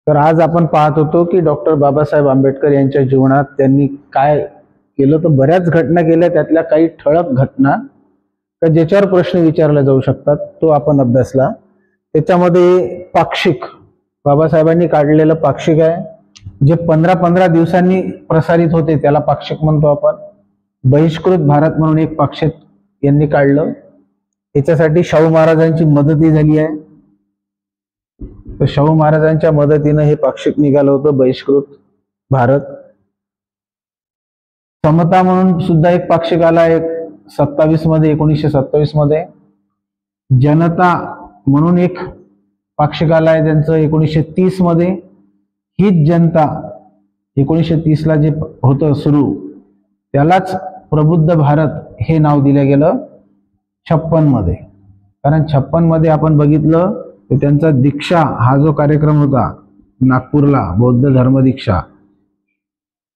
तर आज आपण पाहत होतो की डॉक्टर बाबासाहेब आंबेडकर यांच्या जीवनात त्यांनी काय केलं, तर बऱ्याच घटना केल्या, त्यातल्या काही ठळक घटना का ज्याच्यावर प्रश्न विचारले जाऊ शकतात तो आपण अभ्यासला. त्याच्यामध्ये पाक्षिक, बाबासाहेबांनी काढलेलं पाक्षिक आहे, जे 15-15 दिवसांनी प्रसारित होते, त्याला पाक्षिक म्हणतो आपण. बहिष्कृत भारत म्हणून एक पाक्षिक यांनी काढलं. याच्यासाठी शाहू महाराजांची मदतही झाली आहे. तर शाहू महाराजांच्या मदतीनं हे पाक्षिक निघालं होतं, बहिष्कृत भारत. समता म्हणून सुद्धा एक पाक्षिक आला आहे 1927 मध्ये. जनता म्हणून एक पाक्षिक आला आहे त्यांचं 1930 मध्ये. हीच जनता 1930 ला जे होतं सुरू, त्यालाच प्रबुद्ध भारत हे नाव दिलं गेलं 56 मध्ये. कारण 56 मध्ये आपण बघितलं तर त्यांचा दीक्षा हा जो कार्यक्रम होता नागपूरला, बौद्ध धर्म दीक्षा,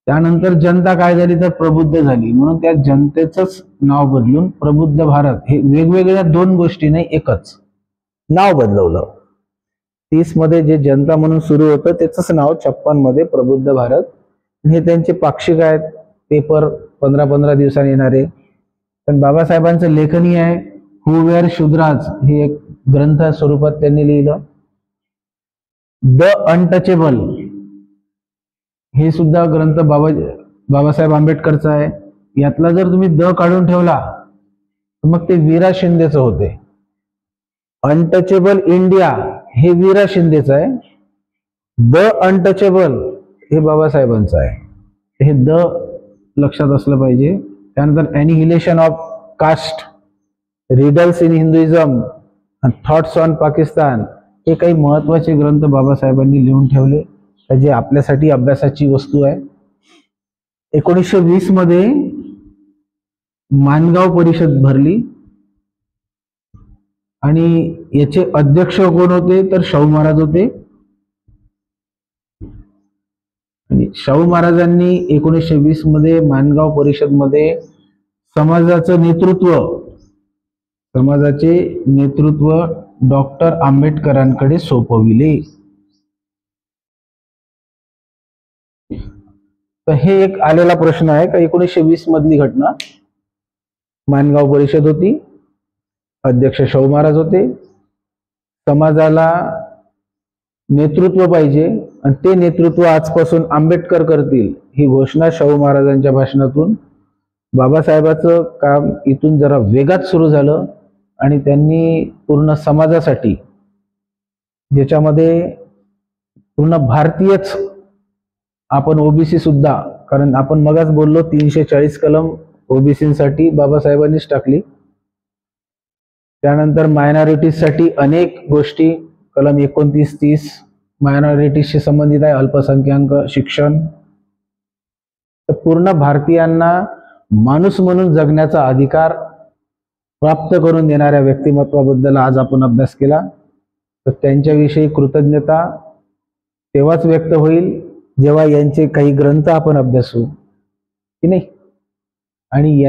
त्यानंतर जनता काय झाली तर प्रबुद्ध झाली, म्हणून त्या जनतेचंच नाव बदलून प्रबुद्ध भारत, हे वेगवेगळ्या दोन गोष्टी नाही, एकच नाव बदलवलं. 30 मध्ये जे जनता म्हणून सुरू होतं त्याचंच नाव 56 मध्ये प्रबुद्ध भारत. हे त्यांचे पाक्षिक आहेत, पेपर 15-15 दिवसांनी येणारे. पण बाबासाहेबांचं लेखनही आहे. हु वेअर शूद्राज हे एक ग्रंथ स्वरूपात त्यांनी लिहिलं. द अनटचेबल हे सुद्धा ग्रंथ बाबासाहेब आंबेडकरचा आहे. यातला जर तुम्ही द काढून ठेवला तर मग ते वीरा शिंदेचं होते. अनटचेबल इंडिया हे वीरा शिंदेचं आहे. द अनटचेबल हे बाबासाहेबांचं आहे. हे द लक्षात असलं पाहिजे. त्यानंतर annihilation of caste, riddles in Hinduism, thoughts on Pakistan, हे काही महत्वाचे ग्रंथ बाबासाहेबांनी लिहून ठेवले, जे आपल्यासाठी अभ्यासाची वस्तू आहे. 1920 मध्ये माणगाव परिषद भरली आणि याचे अध्यक्ष कोण होते तर शाहू महाराज होते. आणि शाहू महाराजांनी 1920 मध्ये माणगाव परिषद मध्ये समाजाचे नेतृत्व डॉक्टर आंबेडकरांकडे सोपविले. तर हे एक आलेला प्रश्न आहे का 1920 मधली घटना. माणगाव परिषद होती, अध्यक्ष शाहू महाराज होते, समाजाला नेतृत्व पाहिजे आणि ते नेतृत्व आजपासून आंबेडकर करतील, ही घोषणा शाहू महाराजांच्या भाषणातून. बाबासाहेबांचं काम इथून जरा वेगात सुरू झालं आणि त्यांनी पूर्ण समाजासाठी, ज्याच्यामध्ये पूर्ण भारतीयच, आपण ओबीसी सुद्धा, कारण आपण मगाच बोललो 340 कलम ओबीसीसाठी बाबासाहेबांनीच टाकली. त्यानंतर मायनॉरिटीजसाठी अनेक गोष्टी, कलम 29-30 मायनॉरिटीजशी संबंधित आहे, अल्पसंख्याक, शिक्षण. तर पूर्ण भारतीयांना माणूस म्हणून जगण्याचा अधिकार प्राप्त करून देणाऱ्या व्यक्तिमत्वाबद्दल आज आपण अभ्यास केला. तर त्यांच्याविषयी कृतज्ञता तेव्हाच व्यक्त होईल जेव्हा यांचे काही ग्रंथ आपण अभ्यासू, की नाही. आणि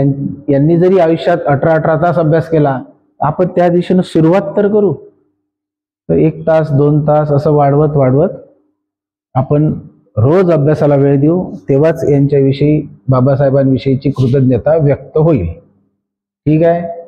यांनी जरी आयुष्यात 18-18 तास अभ्यास केला, आपण त्या दिशेनं सुरुवात तर करू. तर 1 तास 2 तास असं वाढवत आपण रोज अभ्यासाला वेळ देऊ, तेव्हाच यांच्याविषयी, बाबासाहेबांविषयीची कृतज्ञता व्यक्त होईल. ठीक आहे.